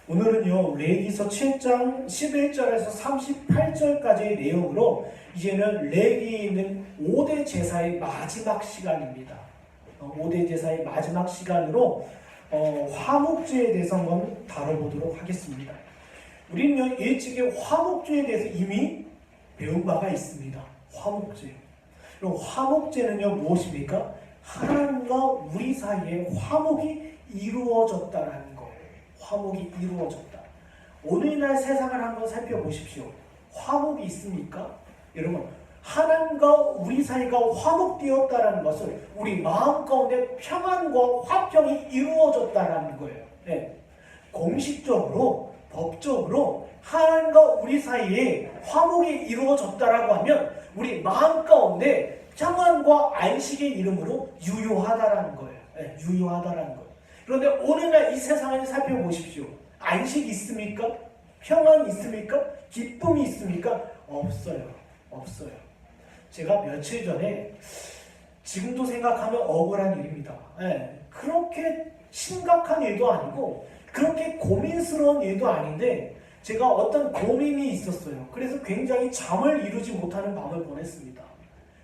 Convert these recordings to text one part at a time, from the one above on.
오늘은요, 레위기서 7장 11절에서 38절까지의 내용으로 이제는 레위기에 있는 5대 제사의 마지막 시간입니다. 5대 제사의 마지막 시간으로 화목제에 대해서 한번 다뤄보도록 하겠습니다. 우리는 일찍이 화목제에 대해서 이미 배운 바가 있습니다. 화목제. 그럼 화목제는요, 무엇입니까? 하나님과 우리 사이에 화목이 이루어졌다라는 거예요. 화목이 이루어졌다. 오늘날 세상을 한번 살펴보십시오. 화목이 있습니까? 여러분, 하나님과 우리 사이가 화목되었다라는 것은 우리 마음 가운데 평안과 화평이 이루어졌다라는 거예요. 네. 공식적으로, 법적으로 하나님과 우리 사이에 화목이 이루어졌다라고 하면 우리 마음 가운데 평안과 안식의 이름으로 유효하다라는 거예요. 네, 유효하다라는 거예요. 그런데 오늘날 이 세상을 살펴보십시오. 안식 있습니까? 평안 있습니까? 기쁨이 있습니까? 없어요. 없어요. 제가 며칠 전에 지금도 생각하면 억울한 일입니다. 네, 그렇게 심각한 일도 아니고 그렇게 고민스러운 일도 아닌데 제가 어떤 고민이 있었어요. 그래서 굉장히 잠을 이루지 못하는 밤을 보냈습니다.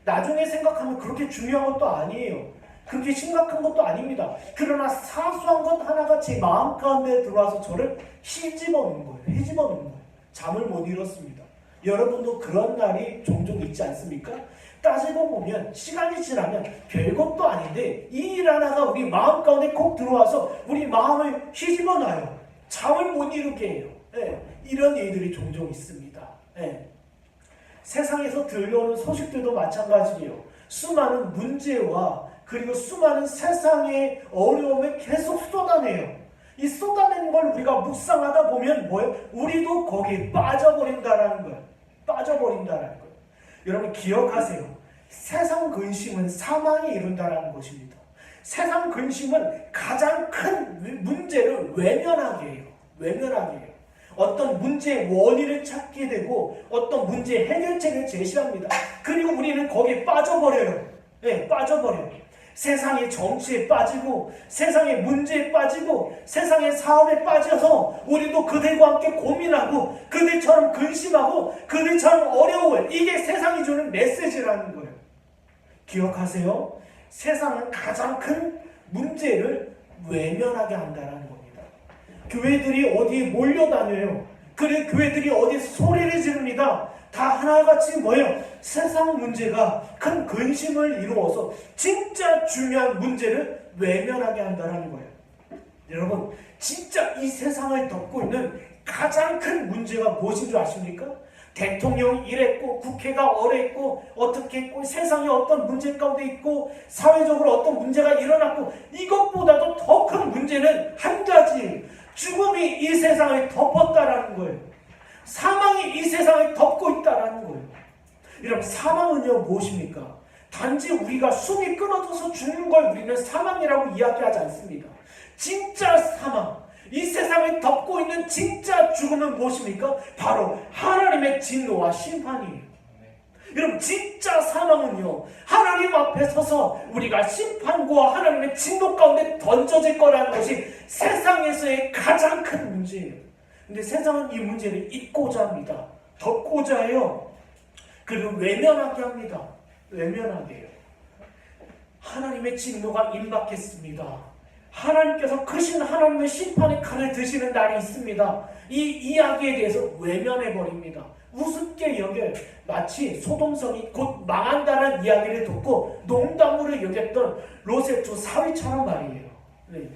나중에 생각하면 그렇게 중요한 것도 아니에요. 그렇게 심각한 것도 아닙니다. 그러나 사소한 것 하나가 제 마음 가운데 들어와서 저를 헤집어 놓은 거예요. 헤집어 놓은 거예요. 잠을 못 이뤘습니다. 여러분도 그런 날이 종종 있지 않습니까? 따지고 보면 시간이 지나면 별것도 아닌데 이 일 하나가 우리 마음 가운데 콕 들어와서 우리 마음을 헤집어 놔요. 잠을 못 이루게 해요. 네, 이런 일들이 종종 있습니다. 네. 세상에서 들려오는 소식들도 마찬가지예요. 수많은 문제와 그리고 수많은 세상의 어려움을 계속 쏟아내요. 이 쏟아내는 걸 우리가 묵상하다 보면 뭐예요? 우리도 거기에 빠져버린다라는 거예요. 빠져버린다라는 거예요. 여러분 기억하세요. 세상 근심은 사망이 이룬다라는 것입니다. 세상 근심은 가장 큰 문제를 외면하게 해요. 외면하게 해요. 어떤 문제의 원인을 찾게 되고 어떤 문제의 해결책을 제시합니다. 그리고 우리는 거기에 빠져버려요. 네, 빠져버려요. 세상의 정치에 빠지고 세상의 문제에 빠지고 세상의 사업에 빠져서 우리도 그들과 함께 고민하고 그들처럼 근심하고 그들처럼 어려워요. 이게 세상이 주는 메시지라는 거예요. 기억하세요. 세상은 가장 큰 문제를 외면하게 한다는 겁니다. 교회들이 어디에 몰려다녀요. 그래 교회들이 어디에 소리를 지릅니다. 다 하나같이 뭐예요? 세상 문제가 큰 근심을 이루어서 진짜 중요한 문제를 외면하게 한다는 거예요. 여러분, 진짜 이 세상을 덮고 있는 가장 큰 문제가 무엇인 줄 아십니까? 대통령이 이랬고 국회가 어랬고 어떻게 했고 세상에 어떤 문제 가운데 있고 사회적으로 어떤 문제가 일어났고 이것보다도 더 큰 문제는 한 가지, 죽음이 이 세상을 덮었다라는 거예요. 사망이 이 세상을 덮고 있다라는 거예요. 여러분, 사망은요 무엇입니까? 단지 우리가 숨이 끊어져서 죽는 걸 우리는 사망이라고 이야기하지 않습니다. 진짜 사망, 이 세상을 덮고 있는 진짜 죽음은 무엇입니까? 바로 하나님의 진노와 심판이에요. 여러분, 진짜 사망은요 하나님 앞에 서서 우리가 심판과 하나님의 진노 가운데 던져질 거라는 것이 세상에서의 가장 큰 문제예요. 근데 세상은 이 문제를 잊고자 합니다. 덮고자 해요. 그리고 외면하게 합니다. 외면하게 해요. 하나님의 진노가 임박했습니다. 하나님께서 크신 하나님의 심판의 칼을 드시는 날이 있습니다. 이 이야기에 대해서 외면해버립니다. 우습게 여겨 마치 소돔성이 곧 망한다는 이야기를 듣고 농담으로 여겼던 롯의 두 사위처럼 말이에요. 네.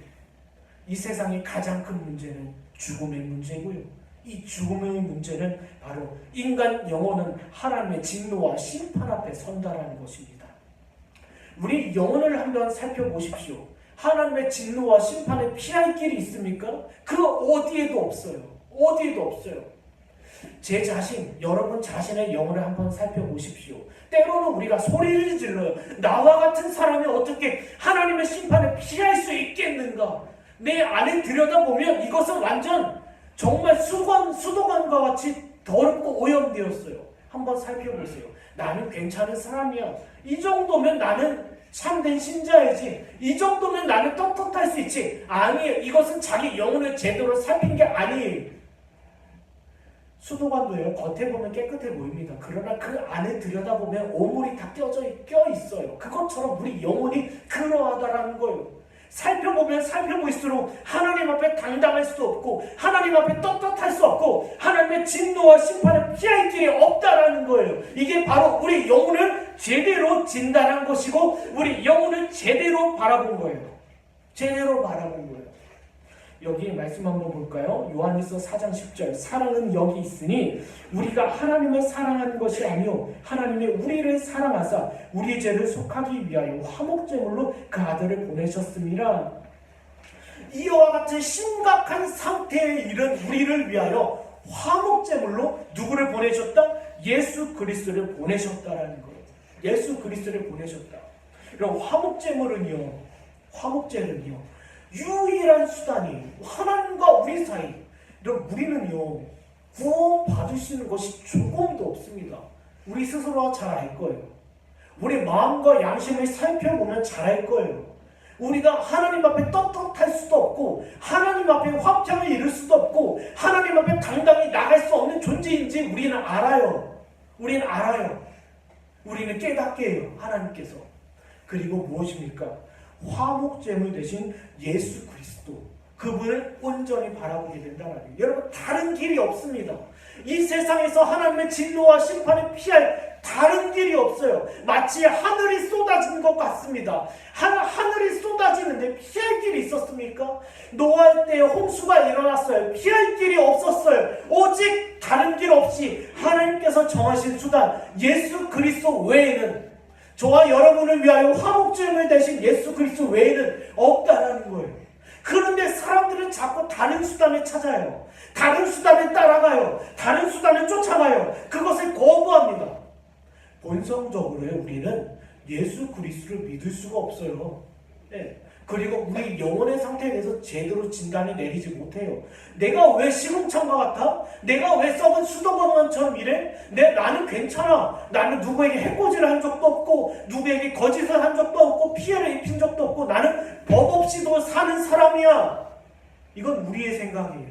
이 세상의 가장 큰 문제는 죽음의 문제고요. 이 죽음의 문제는 바로 인간 영혼은 하나님의 진노와 심판 앞에 선다라는 것입니다. 우리 영혼을 한번 살펴보십시오. 하나님의 진노와 심판에 피할 길이 있습니까? 그 어디에도 없어요. 어디에도 없어요. 제 자신, 여러분 자신의 영혼을 한번 살펴보십시오. 때로는 우리가 소리를 질러요. 나와 같은 사람이 어떻게 하나님의 심판에 피할 수 있겠는가? 내 안에 들여다보면 이것은 완전 정말 수도관과 같이 더럽고 오염되었어요. 한번 살펴보세요. 나는 괜찮은 사람이야. 이 정도면 나는 참된 신자이지. 이 정도면 나는 떳떳할 수 있지. 아니에요. 이것은 자기 영혼을 제대로 살핀 게 아니에요. 수도관도요, 겉에 보면 깨끗해 보입니다. 그러나 그 안에 들여다보면 오물이 다 껴있어요. 그것처럼 우리 영혼이 그러하다라는 거예요. 살펴보면 살펴볼수록 하나님 앞에 당당할 수 없고 하나님 앞에 떳떳할 수 없고 하나님의 진노와 심판을 피할 길이 없다라는 거예요. 이게 바로 우리 영혼을 제대로 진단한 것이고 우리 영혼을 제대로 바라본 거예요. 제대로 바라본 거예요. 여기 말씀 한번 볼까요? 요한일서 4장 10절. 사랑은 여기 있으니 우리가 하나님을 사랑하는 것이 아니요 하나님이 우리를 사랑하사 우리 죄를 속하기 위하여 화목제물로 그 아들을 보내셨습니다. 이와 같은 심각한 상태에 이른 우리를 위하여 화목제물로 누구를 보내셨다? 예수 그리스도를 보내셨다라는 거예요. 예수 그리스도를 보내셨다. 그럼 화목제물은요, 유일한 수단이 하나님과 우리 사이. 우리는요, 구원 받을 수 있는 것이 조금도 없습니다. 우리 스스로가 잘 알 거예요. 우리 마음과 양심을 살펴보면 잘 알 거예요. 우리가 하나님 앞에 떳떳할 수도 없고 하나님 앞에 화평을 이룰 수도 없고 하나님 앞에 당당히 나갈 수 없는 존재인지 우리는 알아요. 우리는 깨닫게 해요. 하나님께서. 그리고 무엇입니까? 화목제물 대신 예수 그리스도, 그분을 온전히 바라보게 된다는 거예요. 여러분, 다른 길이 없습니다. 이 세상에서 하나님의 진노와 심판을 피할 다른 길이 없어요. 마치 하늘이 쏟아진 것 같습니다. 하늘이 쏟아지는데 피할 길이 있었습니까? 노아의 때에 홍수가 일어났어요. 피할 길이 없었어요. 오직 다른 길 없이 하나님께서 정하신 수단 예수 그리스도 외에는, 저와 여러분을 위하여 화목제물 대신 예수 그리스도 외에는 없다라는 거예요. 그런데 사람들은 자꾸 다른 수단을 찾아요. 다른 수단을 따라가요. 다른 수단을 쫓아가요. 그것을 거부합니다. 본성적으로 우리는 예수 그리스도를 믿을 수가 없어요. 네. 그리고 우리 영혼의 상태에 대해서 제대로 진단을 내리지 못해요. 내가 왜 시궁창과 같아? 내가 왜 썩은 수도건만처럼 이래? 나는 괜찮아. 나는 누구에게 해코지를 한 적도 없고 누구에게 거짓을 한 적도 없고 피해를 입힌 적도 없고 나는 법 없이도 사는 사람이야. 이건 우리의 생각이에요.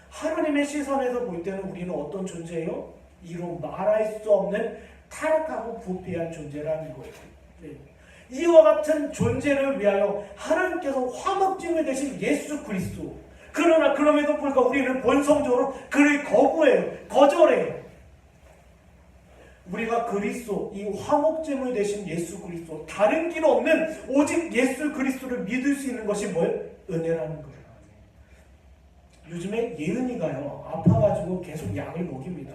하나님의 시선에서 볼 때는 우리는 어떤 존재예요? 이로 말할 수 없는 타락하고 부패한 존재라는 거예요. 네. 이와 같은 존재를 위하여 하나님께서 화목제물 대신 예수 그리스도. 그러나 그럼에도 불구하고 우리는 본성적으로 그를 거절해요. 우리가 그리스도, 이 화목제물 대신 예수 그리스도, 다른 길 없는 오직 예수 그리스도를 믿을 수 있는 것이 뭐예요? 은혜라는 거예요. 요즘에 예은이가요, 아파가지고 계속 약을 먹입니다.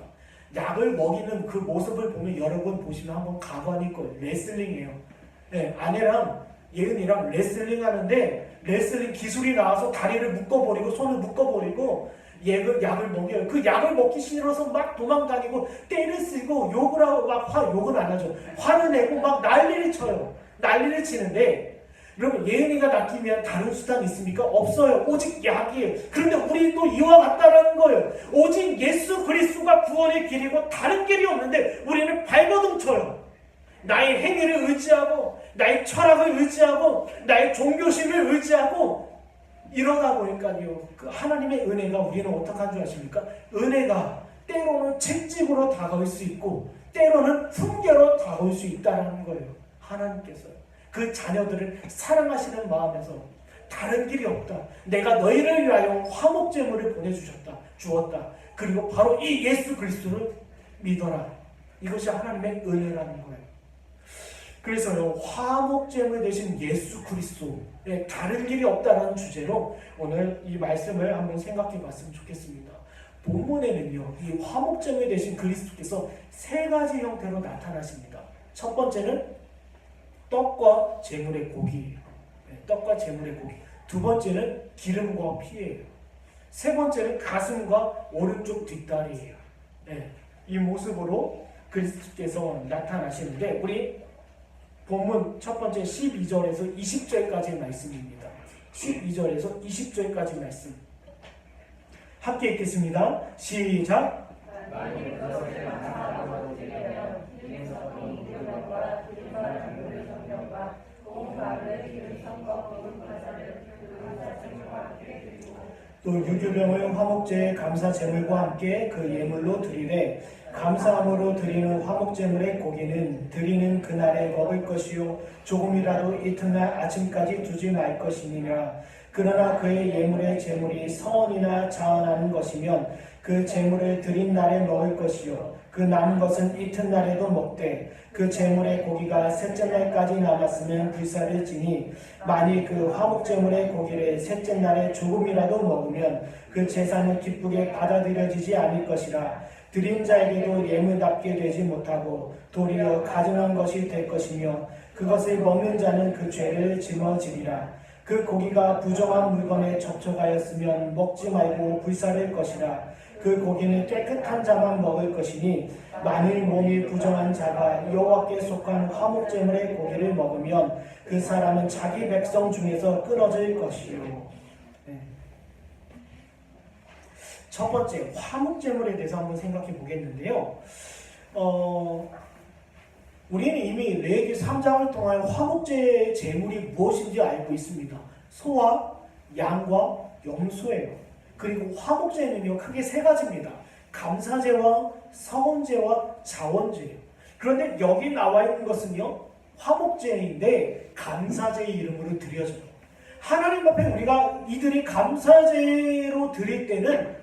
약을 먹이는 그 모습을 보면 여러분 보시면 한번 가관일 거예요. 레슬링이에요. 네, 아내랑 예은이랑 레슬링 하는데 레슬링 기술이 나와서 다리를 묶어버리고 손을 묶어버리고 약을 먹여요. 그 약을 먹기 싫어서 막 도망다니고 때를 쓰고 욕을 하고 욕은 안 하죠. 화를 내고 막 난리를 쳐요. 난리를 치는데 여러분, 예은이가 낫기 위한 다른 수단이 있습니까? 없어요. 오직 약이에요. 그런데 우리도 이와 같다라는 거예요. 오직 예수 그리스도가 구원의 길이고 다른 길이 없는데 우리는 발버둥 쳐요. 나의 행위를 의지하고 나의 철학을 의지하고 나의 종교심을 의지하고 이러다 보니까요, 그 하나님의 은혜가 우리는 어떡한 줄 아십니까? 은혜가 때로는 채찍으로 다가올 수 있고 때로는 훈계로 다가올 수 있다는 거예요. 하나님께서 그 자녀들을 사랑하시는 마음에서 다른 길이 없다. 내가 너희를 위하여 화목제물을 주었다. 그리고 바로 이 예수 그리스도를 믿어라. 이것이 하나님의 은혜라는 거예요. 그래서요, 화목제물 대신 예수 그리스도에 다른 길이 없다라는 주제로 오늘 이 말씀을 한번 생각해 봤으면 좋겠습니다. 본문에는요, 이 화목제물 대신 그리스도께서 세 가지 형태로 나타나십니다. 첫 번째는 떡과 제물의 고기예요. 떡과 제물의 고기. 두 번째는 기름과 피예요. 세 번째는 가슴과 오른쪽 뒷다리예요. 네, 이 모습으로 그리스도께서 나타나시는데 우리 본문 첫 번째 12절에서 20절까지의 말씀입니다. 12절에서 20절까지 말씀 함께 읽겠습니다. 시작. 만일 그것을 감사함으로 드리면 기름성이 무교병과 기름과 기름의 성경과 고운가루의 기름 성과 고운 과자를 그 감사 제물과 함께 드리고 또 유교병을 화목제의 감사 제물과 함께 그 예물로 드리되 감사함으로 드리는 화목제물의 고기는 드리는 그날에 먹을 것이요 조금이라도 이튿날 아침까지 두지 말 것이니라. 그러나 그의 예물의 제물이 서원이나 자원하는 것이면 그 제물을 드린 날에 먹을 것이요 그 남은 것은 이튿날에도 먹되 그 제물의 고기가 셋째 날까지 남았으면 불사를 지니 만일 그 화목제물의 고기를 셋째 날에 조금이라도 먹으면 그 제사는 기쁘게 받아들여지지 않을 것이라. 드린 자에게도 예물답게 되지 못하고 도리어 가증한 것이 될 것이며 그것을 먹는 자는 그 죄를 짊어지리라. 그 고기가 부정한 물건에 접촉하였으면 먹지 말고 불사를 것이라. 그 고기는 깨끗한 자만 먹을 것이니 만일 몸이 부정한 자가 여호와께 속한 화목제물의 고기를 먹으면 그 사람은 자기 백성 중에서 끊어질 것이요. 첫 번째 화목제물에 대해서 한번 생각해 보겠는데요. 우리는 이미 레위기 3장을 통하여 화목제 제물이 무엇인지 알고 있습니다. 소와 양과 염소예요. 그리고 화목제는요 크게 세 가지입니다. 감사제와 서원제와 자원제예요. 그런데 여기 나와 있는 것은요 화목제인데 감사제의 이름으로 드려져요. 하나님 앞에 우리가 이들이 감사제로 드릴 때는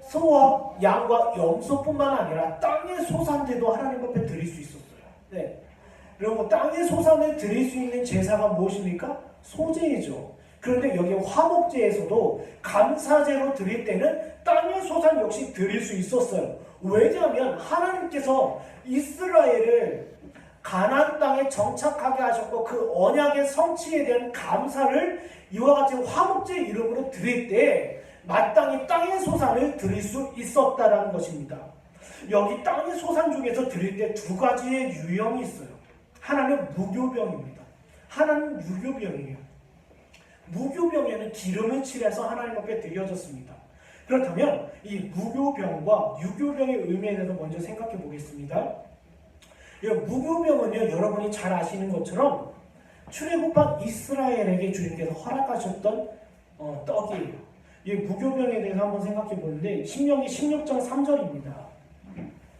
소와 양과 염소뿐만 아니라 땅의 소산제도 하나님 앞에 드릴 수 있었어요. 네. 그리고 땅의 소산을 드릴 수 있는 제사가 무엇입니까? 소제이죠. 그런데 여기 화목제에서도 감사제로 드릴 때는 땅의 소산 역시 드릴 수 있었어요. 왜냐하면 하나님께서 이스라엘을 가나안 땅에 정착하게 하셨고 그 언약의 성취에 대한 감사를 이와 같이 화목제 이름으로 드릴 때 마땅히 땅의 소산을 드릴 수 있었다라는 것입니다. 여기 땅의 소산 중에서 드릴 때 두 가지의 유형이 있어요. 하나는 무교병입니다. 하나는 유교병이에요. 무교병에는 기름을 칠해서 하나님 앞에 드려졌습니다. 그렇다면 이 무교병과 유교병의 의미에 대해서 먼저 생각해 보겠습니다. 무교병은요, 여러분이 잘 아시는 것처럼 출애굽한 이스라엘에게 주님께서 허락하셨던 떡이에요. 이 무교병에 대해서 한번 생각해 보는데 신명기 16장 3절입니다.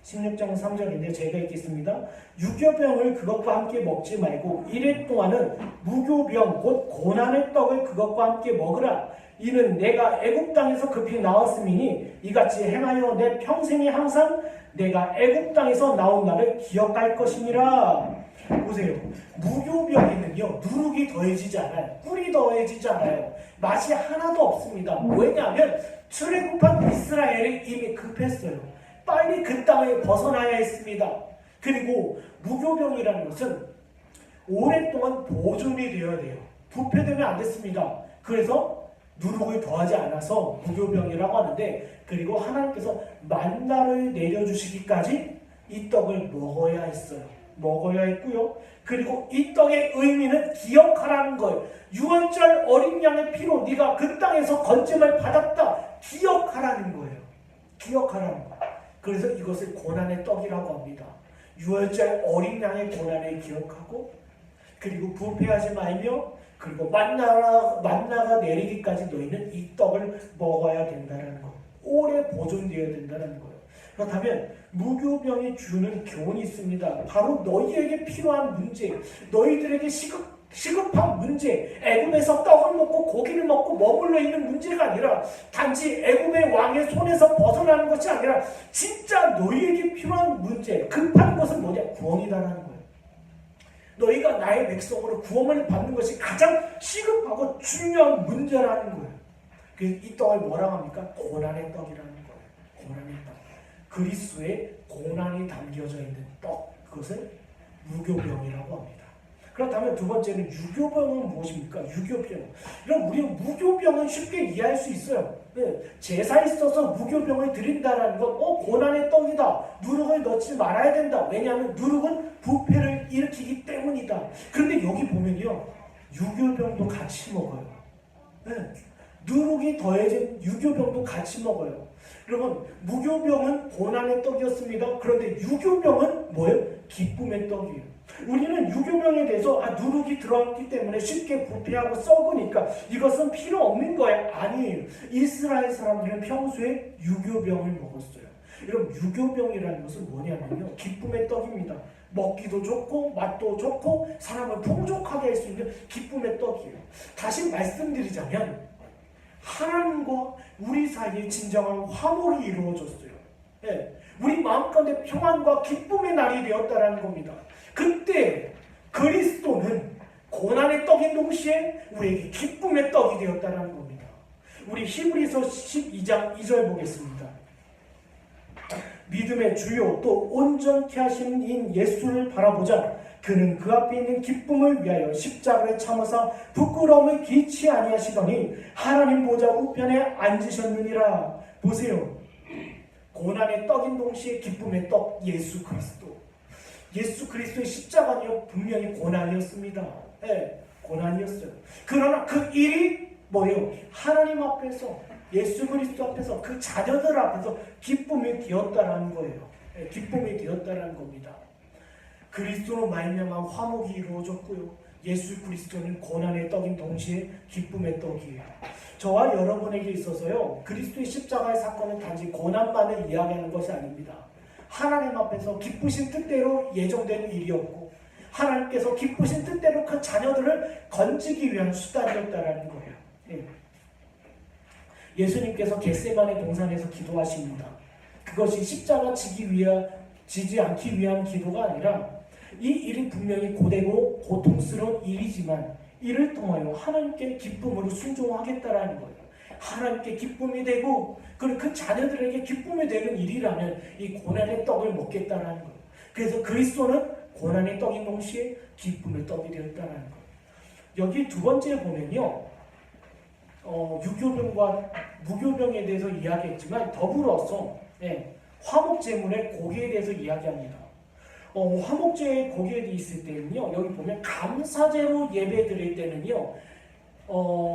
16장 3절인데 제가 읽겠습니다. 유교병을 그것과 함께 먹지 말고 이래 동안은 무교병 곧 고난의 떡을 그것과 함께 먹으라. 이는 내가 애굽 땅에서 급히 나왔음이니 이같이 행하여 내 평생에 항상 내가 애굽 땅에서 나온 날을 기억할 것이니라. 보세요. 무교병에는요 누룩이 더해지지 않아요. 꿀이 더해지지 않아요. 맛이 하나도 없습니다. 왜냐하면 출애굽한 이스라엘이 이미 급했어요. 빨리 그 땅을 벗어나야 했습니다. 그리고 무교병이라는 것은 오랫동안 보존이 되어야 돼요. 부패되면 안 됐습니다. 그래서 누룩을 더하지 않아서 무교병이라고 하는데, 그리고 하나님께서 만나를 내려주시기까지 이 떡을 먹어야 했어요. 먹어야 했고요. 그리고 이 떡의 의미는 기억하라는 거예요. 6월절 어린 양의 피로 네가 그 땅에서 건짐을 받았다. 기억하라는 거예요. 기억하라는 거예요. 그래서 이것을 고난의 떡이라고 합니다. 6월절 어린 양의 고난을 기억하고, 그리고 부패하지 말며, 그리고 만나가 내리기까지 너희는 이 떡을 먹어야 된다는 거. 오래 보존되어야 된다는 거예요. 그렇다면 무교병이 주는 교훈이 있습니다. 바로 너희에게 필요한 문제, 너희들에게 시급한 문제, 애굽에서 떡을 먹고 고기를 먹고 머물러 있는 문제가 아니라 단지 애굽의 왕의 손에서 벗어나는 것이 아니라 진짜 너희에게 필요한 문제, 급한 것은 뭐냐? 구원이다라는 거예요. 너희가 나의 백성으로 구원을 받는 것이 가장 시급하고 중요한 문제라는 거예요. 그래서 이 떡을 뭐라고 합니까? 고난의 떡이라는 거예요. 고난의 떡. 그리스도의 고난이 담겨져 있는 떡, 그것을 무교병이라고 합니다. 그렇다면 두 번째는 유교병은 무엇입니까? 유교병. 그럼 우리는 무교병은 쉽게 이해할 수 있어요. 제사에 있어서 무교병을 드린다라는 건 고난의 떡이다. 누룩을 넣지 말아야 된다. 왜냐하면 누룩은 부패를 일으키기 때문이다. 그런데 여기 보면요, 유교병도 같이 먹어요. 누룩이 더해진 유교병도 같이 먹어요. 여러분, 무교병은 고난의 떡이었습니다. 그런데 유교병은 뭐예요? 기쁨의 떡이에요. 우리는 유교병에 대해서 누룩이 들어왔기 때문에 쉽게 부패하고 썩으니까 이것은 필요 없는 거야. 아니에요. 이스라엘 사람들은 평소에 유교병을 먹었어요. 여러분, 유교병이라는 것은 뭐냐면요, 기쁨의 떡입니다. 먹기도 좋고 맛도 좋고 사람을 풍족하게 할 수 있는 기쁨의 떡이에요. 다시 말씀드리자면 하나님과 우리 사이에 진정한 화목이 이루어졌어요. 예, 우리 마음 가운데 평안과 기쁨의 날이 되었다는 겁니다. 그때 그리스도는 고난의 떡인 동시에 우리에게 기쁨의 떡이 되었다는 겁니다. 우리 히브리서 12장 2절 보겠습니다. 믿음의 주요 또 온전케 하시는 인 예수를 바라보자. 그는 그 앞에 있는 기쁨을 위하여 십자가에 참으사 부끄러움을 기치 아니하시더니 하나님 보좌 우편에 앉으셨느니라. 보세요. 고난의 떡인 동시에 기쁨의 떡 예수 그리스도. 예수 그리스도의 십자가는요, 분명히 고난이었습니다. 네, 고난이었어요. 그러나 그 일이 뭐예요? 하나님 앞에서, 예수 그리스도 앞에서, 그 자녀들 앞에서 기쁨이 되었다라는 거예요. 네, 기쁨이 되었다라는 겁니다. 그리스도로 말미암아 화목이 이루어졌고요. 예수 그리스도는 고난의 떡인 동시에 기쁨의 떡이에요. 저와 여러분에게 있어서요, 그리스도의 십자가의 사건은 단지 고난만을 이야기하는 것이 아닙니다. 하나님 앞에서 기쁘신 뜻대로 예정된 일이었고 하나님께서 기쁘신 뜻대로 그 자녀들을 건지기 위한 수단이었다라는 거예요. 네. 예수님께서 겟세마네 동산에서 기도하십니다. 그것이 십자가 지지 않기 위한 기도가 아니라 이 일이 분명히 고되고 고통스러운 일이지만 이를 통하여 하나님께 기쁨으로 순종하겠다라는 거예요. 하나님께 기쁨이 되고 그리고 그 자녀들에게 기쁨이 되는 일이라면 이 고난의 떡을 먹겠다라는 거예요. 그래서 그리스도는 고난의 떡인 동시에 기쁨의 떡이 되었다라는 거예요. 여기 두 번째 보면요, 유교병과 무교병에 대해서 이야기했지만 더불어서 화목제물의 고기에 대해서 이야기합니다. 화목제의 고기에 있을 때는요, 여기 보면 감사제로 예배 드릴 때는요,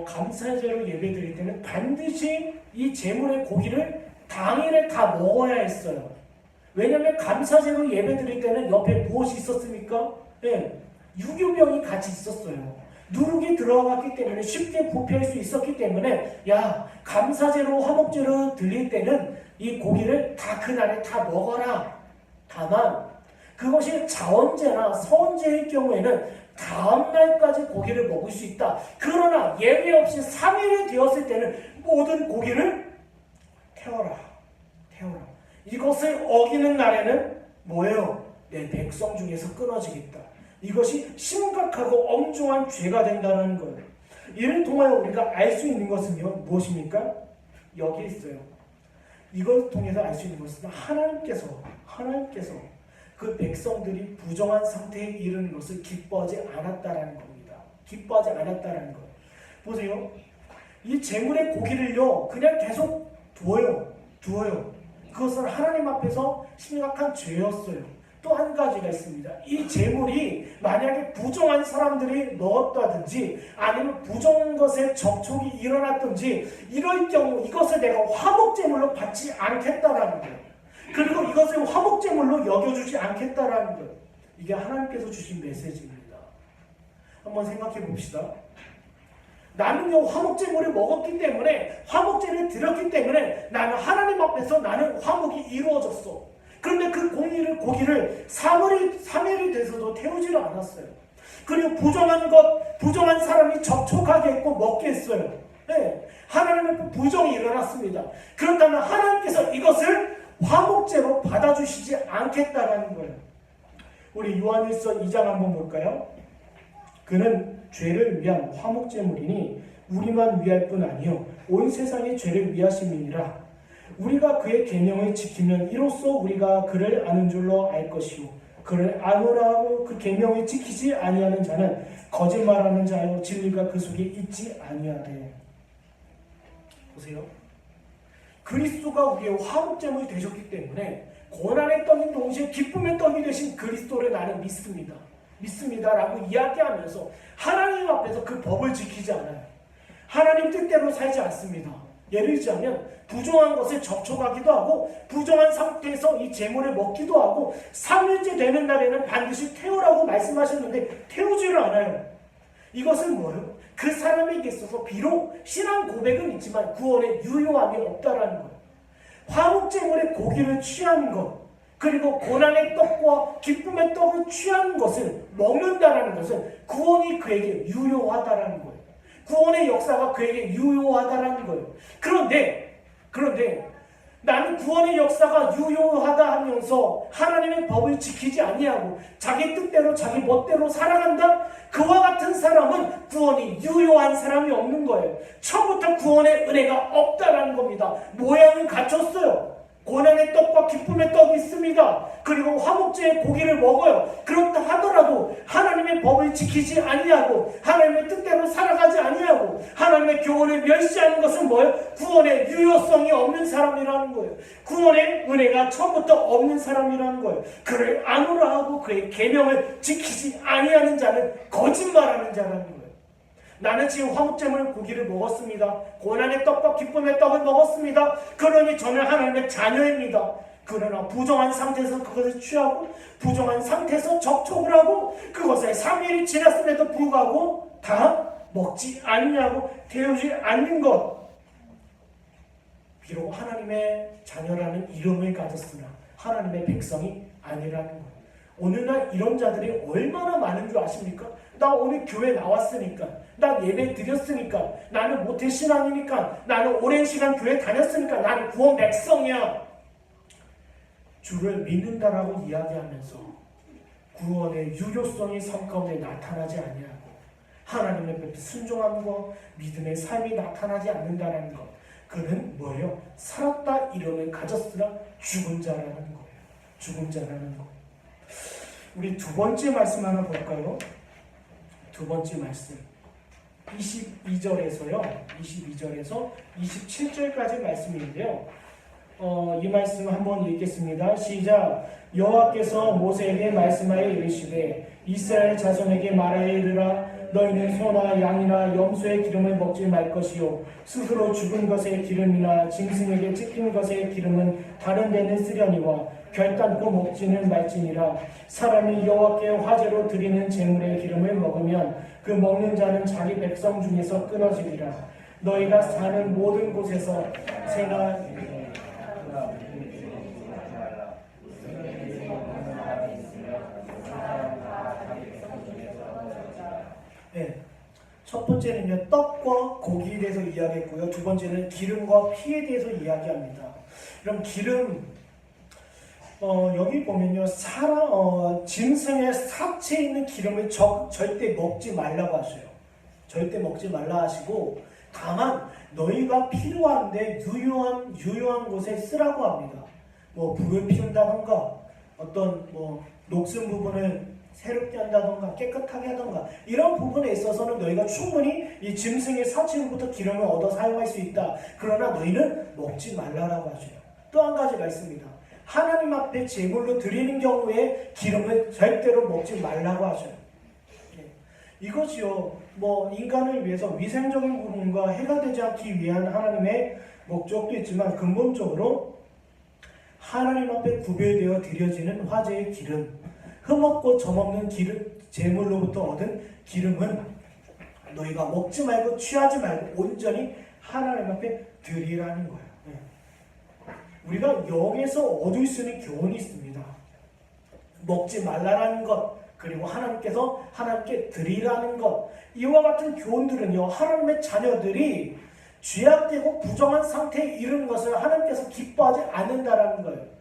감사제로 예배 드릴 때는 반드시 이 제물의 고기를 당일에 다 먹어야 했어요. 왜냐하면 감사제로 예배 드릴 때는 옆에 무엇이 있었습니까? 유교병이 같이 있었어요. 누룩이 들어갔기 때문에 쉽게 부패할 수 있었기 때문에 감사제로 화목제로 드릴 때는 이 고기를 다 그날에 다 먹어라. 다만 그것이 자원제나 서원제의 경우에는 다음 날까지 고기를 먹을 수 있다. 그러나 예외 없이 3일이 되었을 때는 모든 고기를 태워라. 이것을 어기는 날에는 뭐예요? 내 백성 중에서 끊어지겠다. 이것이 심각하고 엄중한 죄가 된다는 거예요. 이를 통하여 우리가 알 수 있는 것은요, 무엇입니까? 여기 있어요. 이걸 통해서 알 수 있는 것은 하나님께서 그 백성들이 부정한 상태에 이르는 것을 기뻐하지 않았다라는 겁니다. 기뻐하지 않았다라는 거예요. 보세요. 이 제물의 고기를요, 그냥 계속 두어요. 그것은 하나님 앞에서 심각한 죄였어요. 또 한 가지가 있습니다. 이 제물이 만약에 부정한 사람들이 넣었다든지 아니면 부정한 것에 접촉이 일어났든지 이럴 경우 이것을 내가 화목제물로 받지 않겠다라는 거예요. 그리고 이것을 화목제물로 여겨주지 않겠다라는 거예요. 이게 하나님께서 주신 메시지입니다. 한번 생각해 봅시다. 나는요, 화목제물을 먹었기 때문에, 화목제를 드렸기 때문에 나는 하나님 앞에서 나는 화목이 이루어졌어. 그런데 그 고기를 3일이 돼서도 태우지를 않았어요. 그리고 부정한 사람이 접촉하게 했고 먹게 했어요. 하나님의 부정이 일어났습니다. 그렇다면 하나님께서 이것을 화목제로 받아주시지 않겠다라는 거예요. 우리 요한일서 2장 한번 볼까요? 그는 죄를 위한 화목제물이니 우리만 위할 뿐 아니요 온 세상의 죄를 위하심이니라. 우리가 그의 계명을 지키면 이로써 우리가 그를 아는 줄로 알 것이요 그를 아노라 하고 그 계명을 지키지 아니하는 자는 거짓말하는 자요 진리가 그 속에 있지 아니하되. 보세요. 그리스도가 우리의 화목제물이 되셨기 때문에 고난의 떡인 동시에 기쁨의 떡이 되신 그리스도를 나는 믿습니다라고 이야기하면서 하나님 앞에서 그 법을 지키지 않아요. 하나님 뜻대로 살지 않습니다. 예를 들자면 부정한 것에 접촉하기도 하고 부정한 상태에서 이 재물을 먹기도 하고 3일째 되는 날에는 반드시 태우라고 말씀하셨는데 태우지를 않아요. 이것은 뭐예요? 그 사람에게 있어서 비록 신앙 고백은 있지만 구원의 유효함이 없다라는 거예요. 화목제물의 고기를 취하는 것, 그리고 고난의 떡과 기쁨의 떡을 취하는 것을 먹는다라는 것은 구원이 그에게 유효하다라는 거예요. 구원의 역사가 그에게 유효하다라는 거예요. 그런데 나는 구원의 역사가 유효하다 하면서 하나님의 법을 지키지 아니하고 자기 뜻대로 자기 멋대로 살아간다? 그와 같은 사람은 구원이 유효한 사람이 없는 거예요. 처음부터 구원의 은혜가 없다라는 겁니다. 모양은 갖췄어요. 고난의 떡과 기쁨의 떡이 있습니다. 그리고 화목제의 고기를 먹어요. 그렇다 하더라도 하나님의 법을 지키지 아니하고 하나님의 뜻대로 살아가지 아니하고 하나님의 교훈을 멸시하는 것은 뭐예요? 구원의 유효성이 없는 사람이라는 거예요. 구원의 은혜가 처음부터 없는 사람이라는 거예요. 그를 아노라 하고 그의 계명을 지키지 아니하는 자는 거짓말하는 자라는 거예요. 나는 지금 화목제물 고기를 먹었습니다. 고난의 떡과 기쁨의 떡을 먹었습니다. 그러니 저는 하나님의 자녀입니다. 그러나 부정한 상태에서 그것을 취하고 부정한 상태에서 접촉을 하고 그것에 3일이 지났음에도 불구하고 다 먹지 않냐고 태우지 않는 것. 비록 하나님의 자녀라는 이름을 가졌으나 하나님의 백성이 아니라는 것. 오늘날 이런 자들이 얼마나 많은 줄 아십니까? 나 오늘 교회 나왔으니까, 나 예배 드렸으니까, 나는 모태신앙이니까, 나는 오랜 시간 교회 다녔으니까, 나는 구원 백성이야. 주를 믿는다라고 이야기하면서 구원의 유효성이 삶 가운데 나타나지 아니하고 하나님의 법 순종함과 믿음의 삶이 나타나지 않는다는 것. 그는 뭐예요? 살았다 이름을 가졌으나 죽은 자라는 거예요. 죽은 자라는 거. 우리 두 번째 말씀 하나 볼까요? 두 번째 말씀 22절에서 27절까지 말씀인데요. 이 말씀 한번 읽겠습니다. 시작. 여호와께서 모세에게 말씀하여 이르시되 이스라엘 자손에게 말하여 이르라. 너희는 소나 양이나 염소의 기름을 먹지 말 것이요 스스로 죽은 것의 기름이나 짐승에게 찢긴 것의 기름은 다른 데는 쓰려니와 결단코 먹지는 말지니라. 사람이 여호와께 화제로 드리는 제물의 기름을 먹으면 그 먹는 자는 자기 백성 중에서 끊어지리라. 너희가 사는 모든 곳에서 새나 네. 첫 번째는요, 떡과 고기에 대해서 이야기했고요. 두 번째는 기름과 피에 대해서 이야기합니다. 그럼 기름, 여기 보면요, 짐승의 사체에 있는 기름을 절대 먹지 말라고 하셔요. 절대 먹지 말라 하시고, 다만 너희가 필요한데 유효한 곳에 쓰라고 합니다. 뭐 불을 피운다던가, 어떤 녹슨 부분을 새롭게 한다던가 깨끗하게 하던가 이런 부분에 있어서는 너희가 충분히 이 짐승의 사체로부터 기름을 얻어 사용할 수 있다. 그러나 너희는 먹지 말라라고 하죠. 또 한 가지가 있습니다. 하나님 앞에 제물로 드리는 경우에 기름을 절대로 먹지 말라고 하셔요. 이것이요, 인간을 위해서 위생적인 부분과 해가 되지 않기 위한 하나님의 목적도 있지만 근본적으로 하나님 앞에 구별되어 드려지는 화제의 기름, 흠없고 점없는 제물로부터 얻은 기름은 너희가 먹지 말고 취하지 말고 온전히 하나님 앞에 드리라는 거예요. 우리가 여기에서 얻을 수 있는 교훈이 있습니다. 먹지 말라라는 것, 그리고 하나님께서 하나님께 드리라는 것. 이와 같은 교훈들은요, 하나님의 자녀들이 죄악되고 부정한 상태에 이르는 것을 하나님께서 기뻐하지 않는다라는 거예요.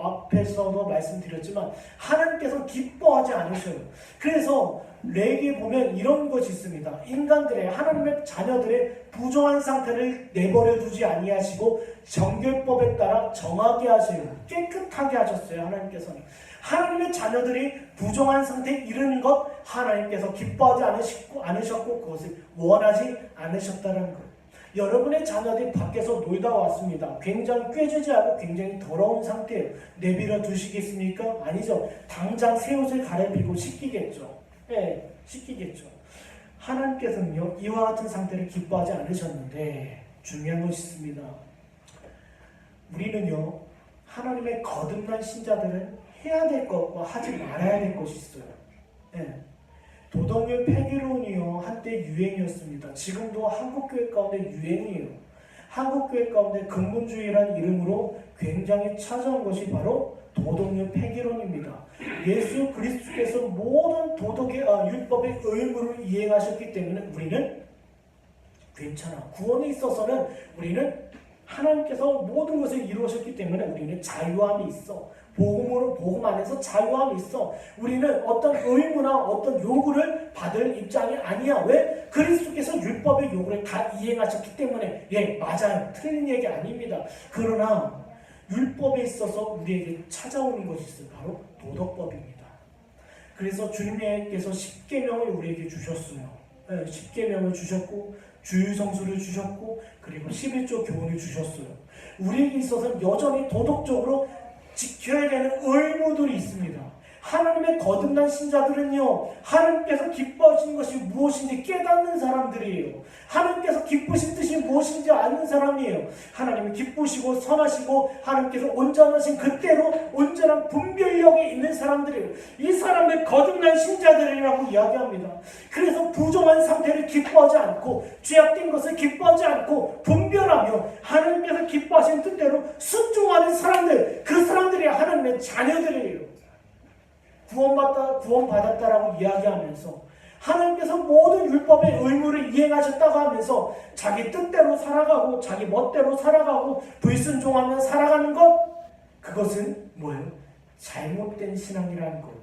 앞에서도 말씀드렸지만 하나님께서 기뻐하지 않으셔요. 그래서 레위기에 보면 이런 것이 있습니다. 인간들의, 하나님의 자녀들의 부정한 상태를 내버려 두지 아니하시고 정결법에 따라 정하게 하셔요. 깨끗하게 하셨어요. 하나님께서는. 하나님의 자녀들이 부정한 상태에 이르는 것 하나님께서 기뻐하지 않으셨고 그것을 원하지 않으셨다는 거예요. 여러분의 자녀들이 밖에서 놀다 왔습니다. 굉장히 꾀죄죄하고 굉장히 더러운 상태예요. 내버려 두시겠습니까? 아니죠. 당장 새 옷을 갈아입히고 씻기겠죠. 씻기겠죠. 하나님께서는요 이와 같은 상태를 기뻐하지 않으셨는데 중요한 것이 있습니다. 우리는요 하나님의 거듭난 신자들은 해야 될 것과 하지 말아야 될 것이 있어요. 네. 도덕률 폐기론이요 한때 유행이었습니다. 지금도 한국교회 가운데 유행이에요. 한국교회 가운데 근본주의라는 이름으로 굉장히 찾아온 것이 바로 도덕률 폐기론입니다. 예수 그리스도께서 모든 도덕의 율법의 의무를 이행하셨기 때문에 우리는 괜찮아. 구원에 있어서는 우리는 하나님께서 모든 것을 이루셨기 때문에 우리는 자유함이 있어. 복음 안에서 자유함이 있어. 우리는 어떤 의무나 어떤 요구를 받을 입장이 아니야. 왜? 그리스도께서 율법의 요구를 다 이행하셨기 때문에. 예, 맞아요. 틀린 얘기 아닙니다. 그러나 율법에 있어서 우리에게 찾아오는 것이 있어요. 바로 도덕법입니다. 그래서 주님께서 십계명을 우리에게 주셨어요. 예, 십계명을 주셨고 주일성수를 주셨고 그리고 11조 교훈을 주셨어요. 우리에게 있어서는 여전히 도덕적으로 지켜야 되는 의무들이 있습니다. 하나님의 거듭난 신자들은요 하나님께서 기뻐하시는 것이 무엇인지 깨닫는 사람들이에요. 하나님께서 기쁘신 뜻이 무엇인지 아는 사람이에요. 하나님이 기쁘시고 선하시고 하나님께서 온전하신 그때로 온전한 분별력이 있는 사람들이에요. 이 사람들 거듭난 신자들이라고 이야기합니다. 그래서 부정한 상태를 기뻐하지 않고 죄악된 것을 기뻐하지 않고 분별하며 하나님께서 기뻐하신 뜻대로 순종하는 사람들, 그 사람들이 하나님의 자녀들이에요. 구원받았다라고 이야기하면서 하나님께서 모든 율법의 의무를 이행하셨다고 하면서 자기 뜻대로 살아가고 자기 멋대로 살아가고 불순종하며 살아가는 것, 그것은 뭐예요? 잘못된 신앙이라는 거예요.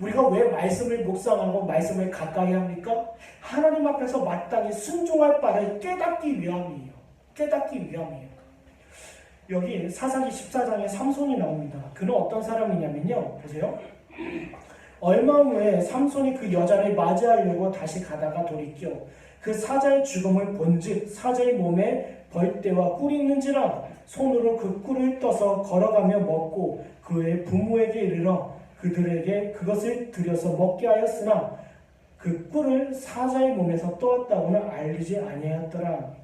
우리가 왜 말씀을 묵상하고 말씀을 가까이 합니까? 하나님 앞에서 마땅히 순종할 바를 깨닫기 위함이에요. 깨닫기 위함이에요. 여기 사사기 14장에 삼손이 나옵니다. 그는 어떤 사람이냐면요, 보세요. 얼마 후에 삼손이 그 여자를 맞이하려고 다시 가다가 돌이켜 그 사자의 죽음을 본즉 사자의 몸에 벌떼와 꿀이 있는지라 손으로 그 꿀을 떠서 걸어가며 먹고 그의 부모에게 이르러 그들에게 그것을 들여서 먹게 하였으나 그 꿀을 사자의 몸에서 떠왔다고는 알리지 아니하였더라.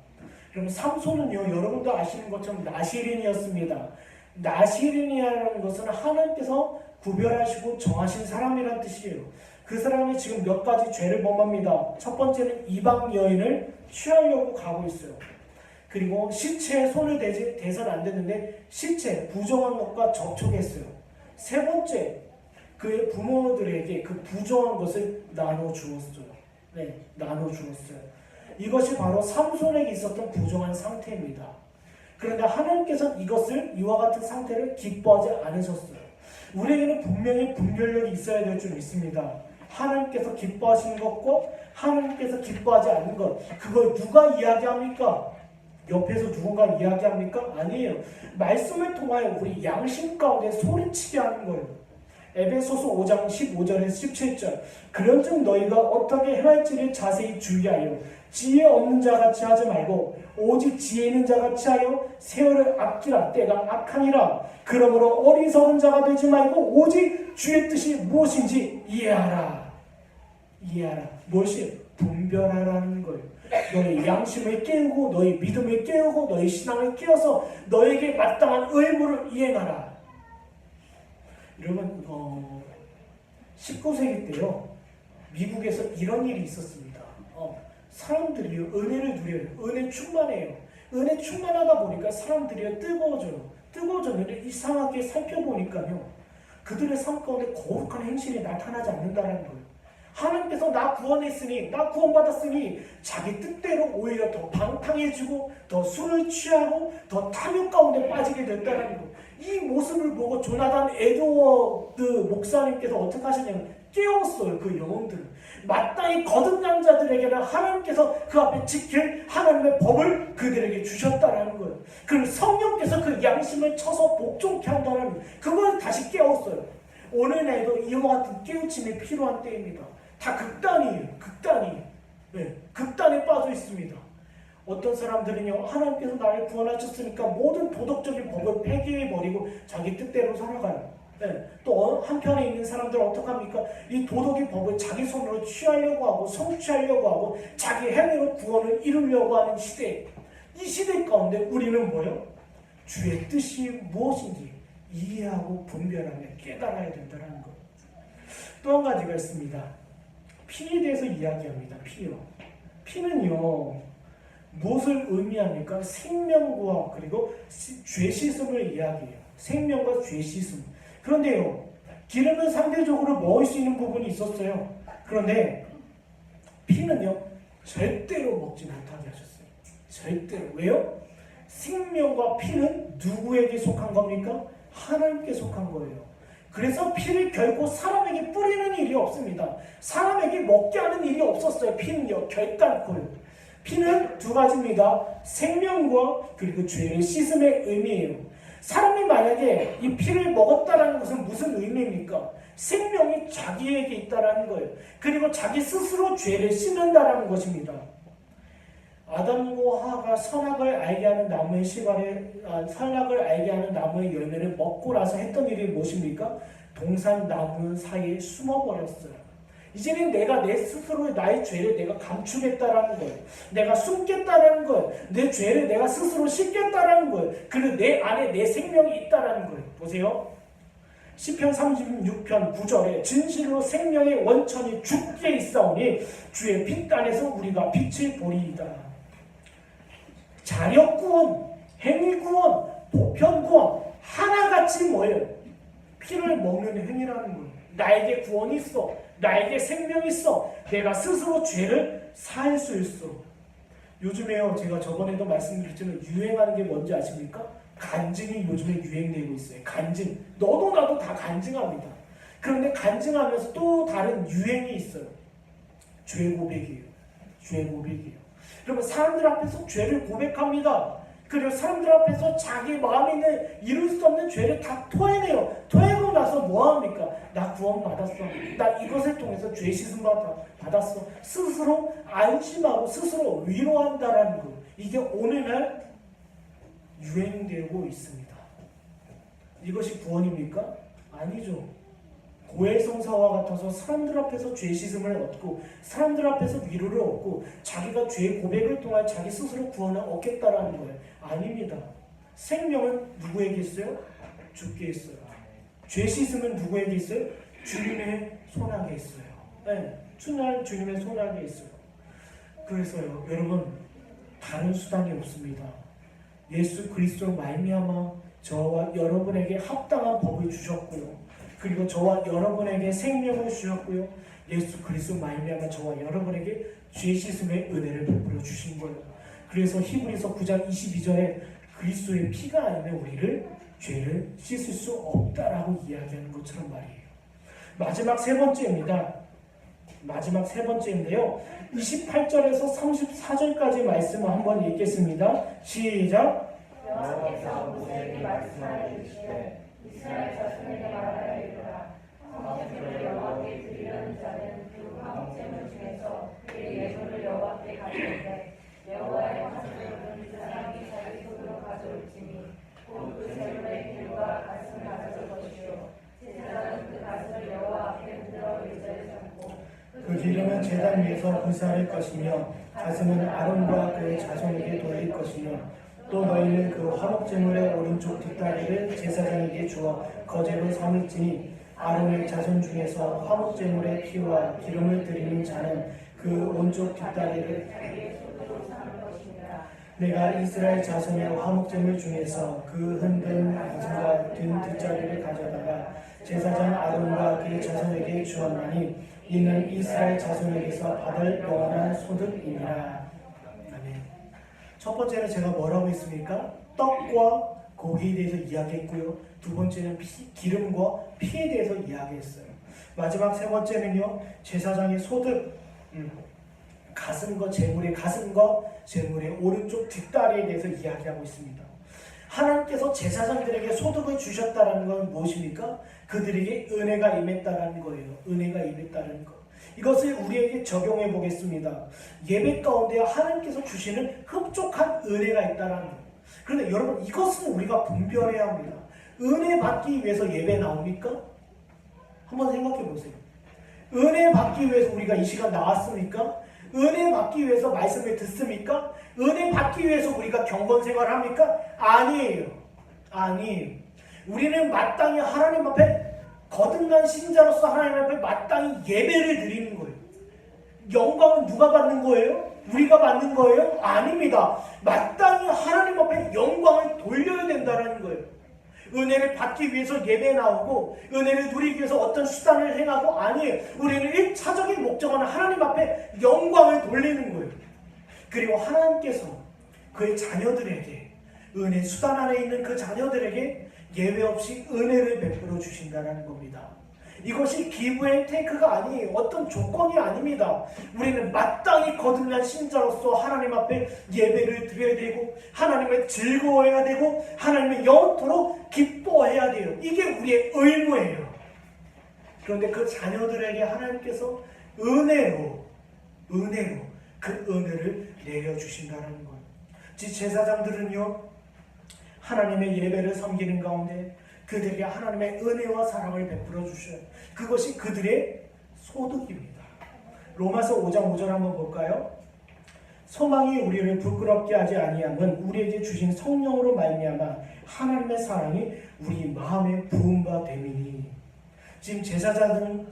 그럼 삼손은요 여러분도 아시는 것처럼 나시린이었습니다. 나시린이라는 것은 하나님께서 구별하시고 정하신 사람이란 뜻이에요. 그 사람이 지금 몇 가지 죄를 범합니다. 첫 번째는 이방 여인을 취하려고 가고 있어요. 그리고 시체에 손을 대서는 안 되는데 시체, 부정한 것과 접촉했어요. 세 번째, 그의 부모들에게 그 부정한 것을 나눠주었어요. 네, 나눠주었어요. 이것이 바로 삼손에게 있었던 부정한 상태입니다. 그런데 하나님께서 이것을 이와 같은 상태를 기뻐하지 않으셨어요. 우리에게는 분명히 분별력이 있어야 될 줄 믿습니다. 하나님께서 기뻐하시는 것과 하나님께서 기뻐하지 않는 것, 그걸 누가 이야기합니까? 옆에서 누군가 이야기합니까? 아니에요. 말씀을 통하여 우리 양심 가운데 소리치게 하는 거예요. 에베소서 5장 15절에서 17절 그런즉 너희가 어떻게 행할지를 자세히 주의하여 지혜 없는 자같이 하지 말고 오직 지혜 있는 자같이 하여 세월을 아끼라. 때가 악하니라. 그러므로 어리석은 자가 되지 말고 오직 주의 뜻이 무엇인지 이해하라. 이해하라. 무엇이? 분별하라는 거예요. 너희 양심을 깨우고 너희 믿음을 깨우고 너희 신앙을 깨워서 너에게 마땅한 의무를 이행하라. 여러분 19세기 때요 미국에서 이런 일이 있었습니다. 사람들이 은혜를 누려요. 은혜 충만해요. 은혜 충만하다 보니까 사람들이 뜨거워져요. 뜨거워졌는데 이상하게 살펴보니까요 그들의 삶 가운데 거룩한 행실이 나타나지 않는다는 거예요. 하나님께서 나 구원했으니 나 구원받았으니 자기 뜻대로 오히려 더 방탕해지고 더 술을 취하고 더 탐욕 가운데 빠지게 됐다는 거. 이 모습을 보고 조나단 에드워드 목사님께서 어떻게 하시냐면 깨웠어요. 그 영혼들을. 마땅히 거듭난 자들에게는 하나님께서 그 앞에 지킬 하나님의 법을 그들에게 주셨다라는 거예요. 그리고 성령께서 그 양심을 쳐서 복종케 한다는 거예요. 그걸 다시 깨웠어요. 오늘날도 이와 같은 깨우침이 필요한 때입니다. 다 극단이에요. 극단이. 네, 극단에 빠져 있습니다. 어떤 사람들은요 하나님께서 나를 구원하셨으니까 모든 도덕적인 법을 폐기해버리고 자기 뜻대로 살아가요. 또 한편에 있는 사람들은 어떡합니까? 이 도덕의 법을 자기 손으로 취하려고 하고 성취하려고 하고 자기 행위로 구원을 이루려고 하는 시대. 이 시대 가운데 우리는 뭐요? 주의 뜻이 무엇인지 이해하고 분별하며 깨달아야 된다는 것. 또 한 가지가 있습니다. 피에 대해서 이야기합니다. 피요. 피는요, 무엇을 의미합니까? 생명과 그리고 죄 씻음을 이야기해요. 생명과 죄 씻음. 그런데요, 기름은 상대적으로 먹을 수 있는 부분이 있었어요. 그런데 피는요, 절대로 먹지 못하게 하셨어요. 절대로. 왜요? 생명과 피는 누구에게 속한 겁니까? 하나님께 속한 거예요. 그래서 피를 결코 사람에게 뿌리는 일이 없습니다. 사람에게 먹게 하는 일이 없었어요. 피는요, 결단코요. 피는 두 가지입니다. 생명과 그리고 죄를 씻음의 의미예요. 사람이 만약에 이 피를 먹었다는 것은 무슨 의미입니까? 생명이 자기에게 있다는 거예요. 그리고 자기 스스로 죄를 씻는다는 것입니다. 아담과 하와가 선악을 알게 하는 나무의 선악을 알게 하는 나무의 열매를 먹고 나서 했던 일이 무엇입니까? 동산 나무 사이에 숨어버렸어요. 이제는 내가 내 스스로 나의 죄를 내가 감추겠다라는 거예요. 내가 숨겠다라는 거예요. 내 죄를 내가 스스로 씻겠다라는 거예요. 그리고 내 안에 내 생명이 있다라는 거예요. 보세요. 시편 36편 9절에 진실로 생명의 원천이 죽게 있사오니 주의 빛 안에서 우리가 빛을 보리이다. 자력구원, 행위구원, 보편구원 하나같이 뭐예요? 피를 먹는 행위라는 거예요. 나에게 구원이 있어. 나에게 생명이 있어. 내가 스스로 죄를 살 수 있어. 요즘에요, 제가 저번에도 말씀드렸지만 유행하는 게 뭔지 아십니까? 간증이 요즘에 유행되고 있어요. 간증. 너도 나도 다 간증합니다. 그런데 간증하면서 또 다른 유행이 있어요. 죄 고백이에요. 죄 고백이에요. 여러분, 사람들 앞에서 죄를 고백합니다. 그리고 사람들 앞에서 자기 마음에 있는 이룰 수 없는 죄를 다 토해내요. 토해고 나서 뭐합니까? 나 구원 받았어. 나 이것을 통해서 죄 씻음 받았어. 스스로 안심하고 스스로 위로한다라는 거. 이게 오늘날 유행되고 있습니다. 이것이 구원입니까? 아니죠. 고해성사와 같아서 사람들 앞에서 죄 씻음을 얻고 사람들 앞에서 위로를 얻고 자기가 죄 고백을 통해 자기 스스로 구원을 얻겠다라는 거예요. 아닙니다. 생명은 누구에게 있어요? 주께 있어요. 죄 씻음은 누구에게 있어요? 주님의 손안에 있어요. 네, 주님의 손안에 있어요. 그래서요, 여러분, 다른 수단이 없습니다. 예수 그리스도 말미암아 저와 여러분에게 합당한 법을 주셨고요. 그리고 저와 여러분에게 생명을 주셨고요. 예수 그리스도 말미암아 저와 여러분에게 죄 씻음의 은혜를 베풀어 주신 거예요. 그래서 히브리서 9장 22절에 그리스도의 피가 아니면 우리를 죄를 씻을 수 없다라고 이야기하는 것처럼 말이에요. 마지막 세 번째인데요. 28절에서 34절까지 말씀을 한번 읽겠습니다. 시작. 여호와께서 모세에게 말씀하여 이르시되 이스라엘 자손에게 말하여 이르라. 화목제물을 여호와께 드리려는 자는 그 화목제물 중에서 그의 예물을 여호와께 가져오되 여호와의 화목제물은 그 사람이 자기 손으로 가져올지니 곧 그 제물의 길과 가슴을 가져올 것이요 제사장은 그 가슴을 여호와 앞에 흔들어 의자에 삼고 그 기름은 제단 위에서 불사를 것이며 가슴은 아론과 그의 자손에게 돌릴 것이며 또 너희는 그 화목제물의 오른쪽 뒷다리를 제사장에게 주어 거제로 삼을지니 아론의 자손 중에서 화목제물의 피와 기름을 드리는 자는 그 오른쪽 뒷다리를 내가 이스라엘 자손의 화목제물 중에서 그 흔든 가슴과 든 뒷자리를 가져다가 제사장 아론과 그의 자손에게 주었나니 이는 이스라엘 자손에게서 받을 영원한 소득이니라. 아멘. 첫 번째는 제가 뭐라고 했습니까? 떡과 고기에 대해서 이야기했고요. 두 번째는 기름과 피에 대해서 이야기했어요. 마지막 세 번째는요, 제사장의 소득, 가슴과 제물의 오른쪽 뒷다리에 대해서 이야기하고 있습니다. 하나님께서 제사장들에게 소득을 주셨다는 건 무엇입니까? 그들에게 은혜가 임했다는 거예요. 은혜가 임했다는 것. 이것을 우리에게 적용해 보겠습니다. 예배 가운데 하나님께서 주시는 흡족한 은혜가 있다는 것. 그런데 여러분, 이것은 우리가 분별해야 합니다. 은혜 받기 위해서 예배 나옵니까? 한번 생각해 보세요. 은혜 받기 위해서 우리가 이 시간 나왔습니까? 은혜 받기 위해서 말씀을 듣습니까? 은혜 받기 위해서 우리가 경건 생활을 합니까? 아니에요. 아니에요. 우리는 마땅히 하나님 앞에 거듭난 신자로서 하나님 앞에 마땅히 예배를 드리는 거예요. 영광은 누가 받는 거예요? 우리가 받는 거예요? 아닙니다. 마땅히 하나님 앞에 영광을 돌려야 된다는 거예요. 은혜를 받기 위해서 예배에 나오고 은혜를 누리기 위해서 어떤 수단을 행하고 아니에요. 우리는 1차적인 목적은 하나님 앞에 영광을 돌리는 거예요. 그리고 하나님께서 그의 자녀들에게 은혜 수단 안에 있는 그 자녀들에게 예외 없이 은혜를 베풀어 주신다는 겁니다. 이것이 기브의 테이크가 아니에요. 어떤 조건이 아닙니다. 우리는 마땅히 거듭난 신자로서 하나님 앞에 예배를 드려야 되고 하나님을 즐거워해야 되고 하나님을 영원토록 기뻐해야 돼요. 이게 우리의 의무예요. 그런데 그 자녀들에게 하나님께서 은혜로 그 은혜를 내려주신다는 거예요. 제사장들은요 하나님의 예배를 섬기는 가운데 그들에게 하나님의 은혜와 사랑을 베풀어 주셔요. 그것이 그들의 소득입니다. 로마서 5장 5절 한번 볼까요? 소망이 우리를 부끄럽게 하지 아니함은 우리에게 주신 성령으로 말미암아 하나님의 사랑이 우리 마음에 부은 바 됨이니. 지금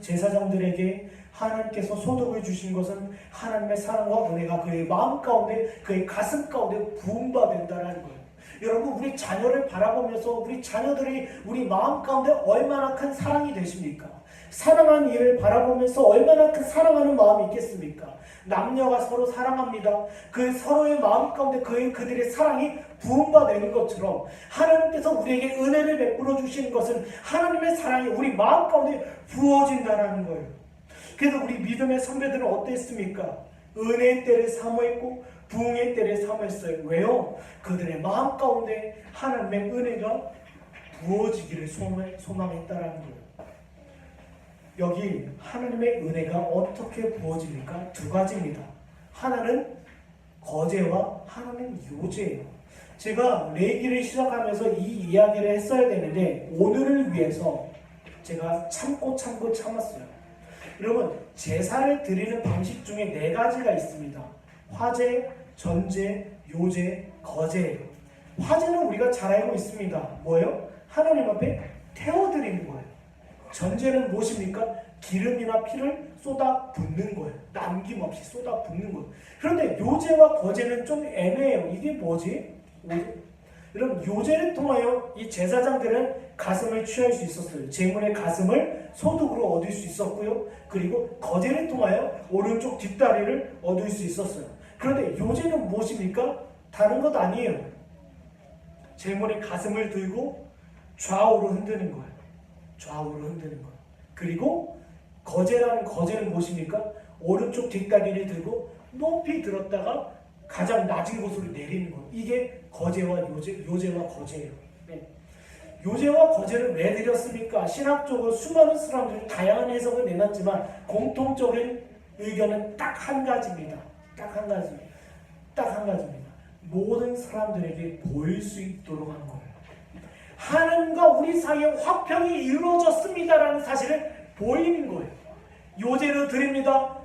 제사장들에게 하나님께서 소득을 주신 것은 하나님의 사랑과 은혜가 그의 마음 가운데 그의 가슴 가운데 부은 바 된다는 거예요. 여러분 우리 자녀를 바라보면서 우리 자녀들이 우리 마음 가운데 얼마나 큰 사랑이 되십니까? 사랑하는 이를 바라보면서 얼마나 큰 사랑하는 마음이 있겠습니까? 남녀가 서로 사랑합니다. 그 서로의 마음 가운데 그들의 사랑이 부음받는 것처럼 하나님께서 우리에게 은혜를 베풀어 주시는 것은 하나님의 사랑이 우리 마음 가운데 부어진다는 거예요. 그래서 우리 믿음의 선배들은 어땠습니까? 은혜의 때를 사모했고 부흥의 때를 사모했어요. 왜요? 그들의 마음 가운데 하나님의 은혜가 부어지기를 소망했다라는 거예요. 여기 하나님의 은혜가 어떻게 부어집니까? 두 가지입니다. 하나는 거제와 하나는 요제예요. 제가 레이기를 시작하면서 이 이야기를 했어야 되는데 오늘을 위해서 제가 참았어요. 여러분 제사를 드리는 방식 중에 4가지가 있습니다. 화제, 전제, 요제, 거제예요. 화제는 우리가 잘 알고 있습니다. 뭐예요? 하나님 앞에 태워드리는 거예요. 전제는 무엇입니까? 기름이나 피를 쏟아 붓는 거예요. 남김없이 쏟아 붓는 거예요. 그런데 요제와 거제는 좀 애매해요. 이게 뭐지? 여러분 요제를 통하여 이 제사장들은 가슴을 취할 수 있었어요. 제물의 가슴을 소득으로 얻을 수 있었고요. 그리고 거제를 통하여 오른쪽 뒷다리를 얻을 수 있었어요. 그런데 요제는 무엇입니까? 다른 것 아니에요. 제물의 가슴을 들고 좌우로 흔드는 거예요. 좌우로 흔드는 거예요. 그리고 거제는 무엇입니까? 오른쪽 뒷다리를 들고 높이 들었다가 가장 낮은 곳으로 내리는 거예요. 이게 거제와 요제와 거제예요. 네. 요제와 거제를 왜 드렸습니까? 신학적으로 수많은 사람들이 다양한 해석을 내놨지만 공통적인 의견은 딱 한 가지입니다. 딱 한 가지입니다. 모든 사람들에게 보일 수 있도록 한 거예요. 하나님과 우리 사이에 화평이 이루어졌습니다라는 사실을 보이는 거예요. 요제를 드립니다.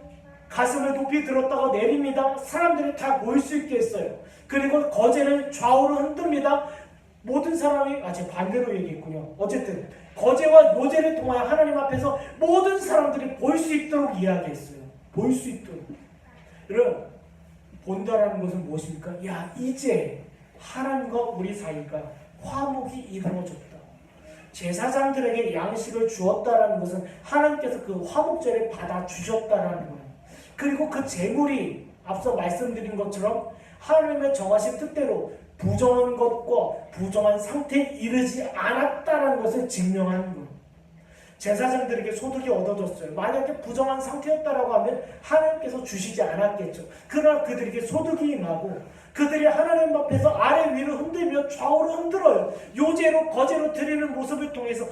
가슴을 높이 들었다가 내립니다. 사람들이 다 보일 수 있게 했어요. 그리고 거제는 좌우로 흔듭니다. 모든 사람이 제가 반대로 얘기했군요. 어쨌든 거제와 요제를 통하여 하나님 앞에서 모든 사람들이 볼 수 있도록 이야기했어요. 볼 수 있도록. 여러분 본다라는 것은 무엇입니까? 이제 하나님과 우리 사이가 화목이 이루어졌다. 제사장들에게 양식을 주었다라는 것은 하나님께서 그 화목제를 받아주셨다라는 거예요. 그리고 그 제물이 앞서 말씀드린 것처럼 하나님의 정하신 뜻대로 부정한 것과 부정한 상태에 이르지 않았다라는 것을 증명하는 거예요. 제사장들에게 소득이 얻어졌어요. 만약에 부정한 상태였다라고 하면 하나님께서 주시지 않았겠죠. 그러나 그들에게 소득이 임하고 그들이 하나님 앞에서 아래 위로 흔들며 좌우로 흔들어요. 요제로 거제로 드리는 모습을 통해서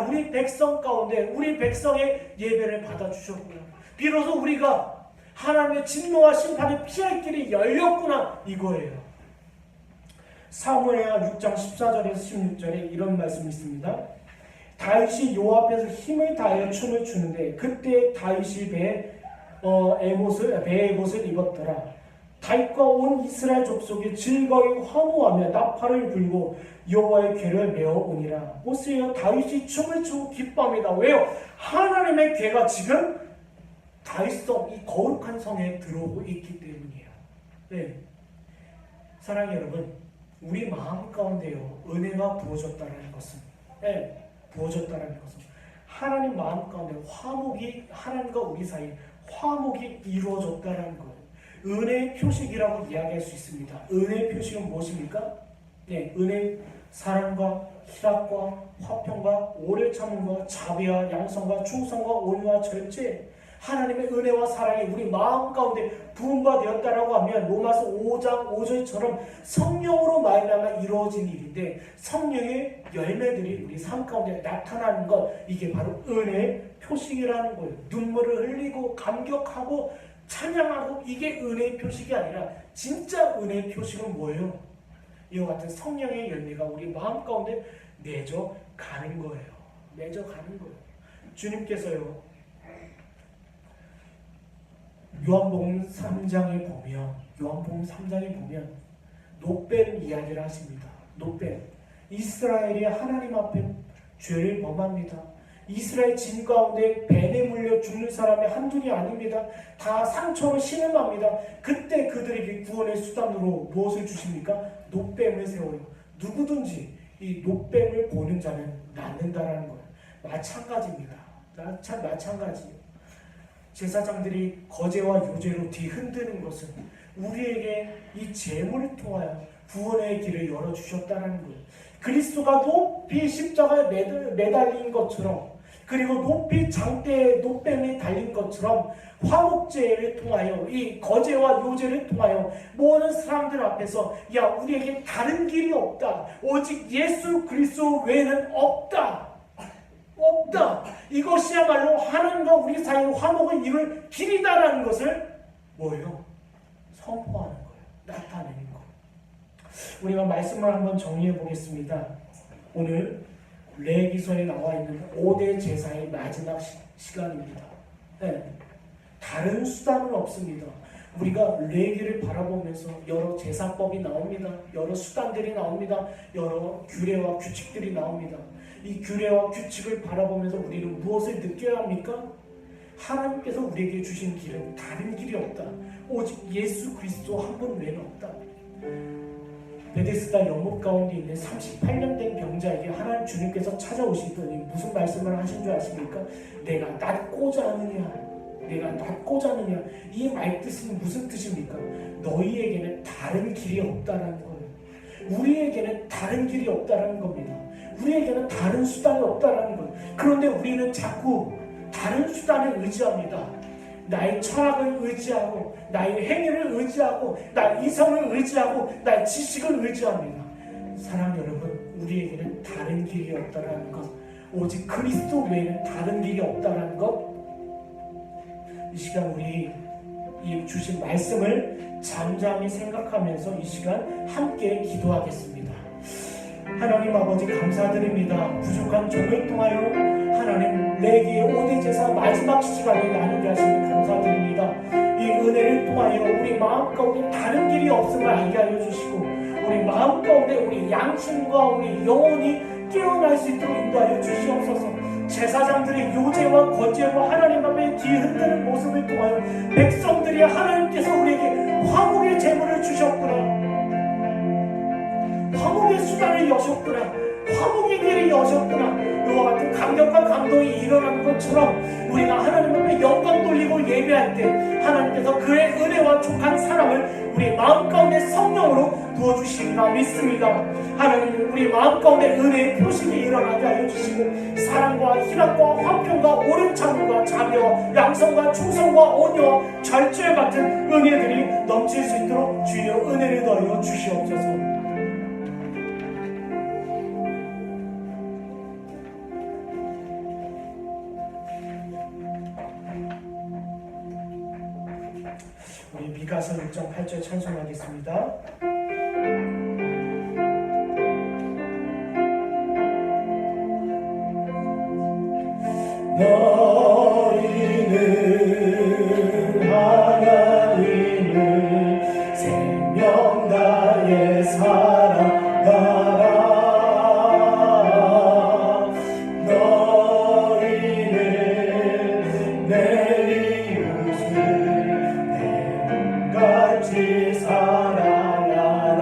우리 백성 가운데 우리 백성의 예배를 받아주셨구나. 비로소 우리가 하나님의 진노와 심판을 피할 길이 열렸구나 이거예요. 사무엘하 6장 14절에서 16절에 이런 말씀이 있습니다. 다윗이 요 앞에서 힘을 다하여 춤을 추는데 그때 다윗이 배에 옷을 입었더라. 다윗과 온 이스라엘 족속이 즐거이 환호하며 나팔을 불고 여호와의 궤를 메어오니라. 보세요. 다윗이 춤을 추고 기뻐합니다. 왜요? 하나님의 궤가 지금 다윗성 이 거룩한 성에 들어오고 있기 때문이에요. 네. 사랑하는 여러분, 우리 마음 가운데요 은혜가 부어졌다는 것은, 네, 부어졌다는 것은 하나님 마음 가운데 화목이, 하나님과 우리 사이 화목이 이루어졌다는 거예요. 은혜의 표식이라고 이야기할 수 있습니다. 은혜의 표식은 무엇입니까? 네, 은혜, 사랑과 희락과 화평과 오래 참음과 자비와 양성과 충성과 온유와 절제, 하나님의 은혜와 사랑이 우리 마음 가운데 부음바 되었다라고 하면 로마서 5장 5절처럼 성령으로 말미암아 이루어진 일인데, 성령의 열매들이 우리 삶 가운데 나타나는 것, 이게 바로 은혜의 표식이라는 거예요. 눈물을 흘리고 감격하고 찬양하고, 이게 은혜의 표식이 아니라 진짜 은혜의 표식은 뭐예요? 이와 같은 성령의 열매가 우리 마음 가운데 맺어 가는 거예요. 맺어 가는 거예요. 주님께서요 요한복음 3장에 보면 놋뱀 이야기를 하십니다. 놋뱀. 이스라엘이 하나님 앞에 죄를 범합니다. 이스라엘 진 가운데 뱀에 물려 죽는 사람이 한둘이 아닙니다. 다 상처로 신음합니다. 그때 그들에게 구원의 수단으로 무엇을 주십니까? 놋뱀을 세워요. 누구든지 이 놋뱀을 보는 자는 낫는다라는 거예요. 마찬가지입니다. 마찬가지예요. 제사장들이 거제와 요제로 뒤흔드는 것은 우리에게 이 제물을 통하여 구원의 길을 열어주셨다는 거예요. 그리스도가 높이 십자가에 매달린 것처럼, 그리고 높이 장대에 놋뱀이 달린 것처럼 화목제를 통하여, 이 거제와 요제를 통하여 모든 사람들 앞에서 야, 우리에게 다른 길이 없다, 오직 예수 그리스도 외에는 없다, 이것이야말로 하나님과 우리 사이의 화목을 이룰 길이다라는 것을 뭐예요? 선포하는 거예요. 나타내는 거예요. 우리가 말씀을 한번 정리해 보겠습니다. 오늘 레위기서에 나와 있는 5대 제사의 마지막 시간입니다. 네. 다른 수단은 없습니다. 우리가 레위기를 바라보면서 여러 제사법이 나옵니다. 여러 수단들이 나옵니다. 여러 규례와 규칙들이 나옵니다. 이 규례와 규칙을 바라보면서 우리는 무엇을 느껴야 합니까? 하나님께서 우리에게 주신 길은 다른 길이 없다. 오직 예수 그리스도 한 분 외에는 없다. 베데스다 연못 가운데 있는 38년 된 병자에게 하나님 주님께서 찾아오시더니 무슨 말씀을 하신 줄 아십니까? 내가 낫고자 하느냐. 이 말뜻은 무슨 뜻입니까? 너희에게는 다른 길이 없다라는 거예요. 우리에게는 다른 길이 없다라는 겁니다. 우리에게는 다른 수단이 없다라는 거예요. 그런데 우리는 자꾸 다른 수단을 의지합니다. 나의 철학을 의지하고, 나의 행위를 의지하고, 나의 이성을 의지하고, 나의 지식을 의지합니다. 사랑하는 여러분, 우리에게는 다른 길이 없다라는 것, 오직 그리스도 외에는 다른 길이 없다라는 것, 이 시간 우리 이 주신 말씀을 잠잠히 생각하면서 이 시간 함께 기도하겠습니다. 하나님 아버지 감사드립니다. 부족한 종을 통하여 하나님 레위기의 5대 제사 마지막 시간에 나누게 하시니 감사드립니다. 이 은혜를 통하여 우리 마음 가운데 다른 길이 없음을 알게 하여 주시고, 우리 마음 가운데 우리 양심과 우리 영혼이 깨어날 수 있도록 인도하여 주시옵소서. 제사장들이 요제와 거제와 하나님 앞에 뒤흔드는 모습을 통하여 백성들이 하나님께서 우리에게 화목의 제물을 주셨구나, 화목의 수단을 여셨구나, 화목의 길을 여셨구나, 이와 같은 감격과 감동이 일어나는 것처럼 우리가 하나님 앞에 영광 돌리고 예배할 때 하나님께서 그의 은혜와 족한 사랑을 우리 마음 가운데 성령으로 부어주시리라 믿습니다. 하나님, 우리 마음 가운데 은혜의 표식이 일어나게 하여 주시고, 사랑과 희락과 화평과 오랜 참음과 자비와 양성과 충성과 온유와 절제 같은 은혜들이 넘칠 수 있도록 주여 은혜를 더하여 주시옵소서. 우리 미가서 6장 8절 찬송하겠습니다. 너희는 하나님을 생명 다해 사랑하라. 너희는 내 이웃을 내 몸같이 사랑하라.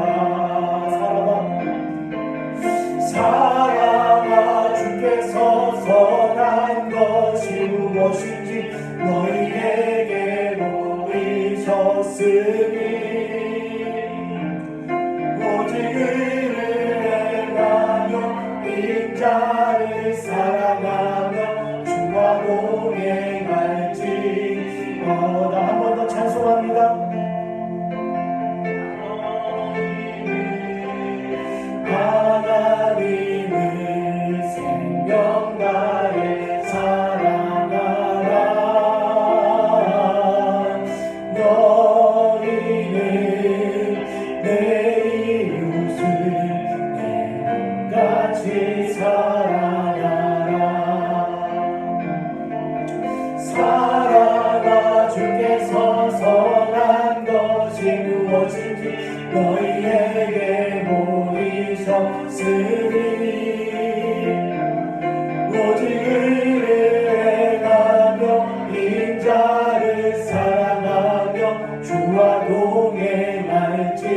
사랑아 주께서 선한 것이 무엇인지 너희에게 보이셨으니 오직 의를 행하며 인자를 사랑하며 주와 동행할지어다. 한 번 더 찬송합니다. 하나님을 생명 다해 사랑하라. 너희는 내 이웃을 내 몸같이 사랑하라. 사랑아 주께서 선한 것이 무엇인지 너희에게 보이셨으니 오직 의를 행하며 인자를 사랑하며 주와 동행할지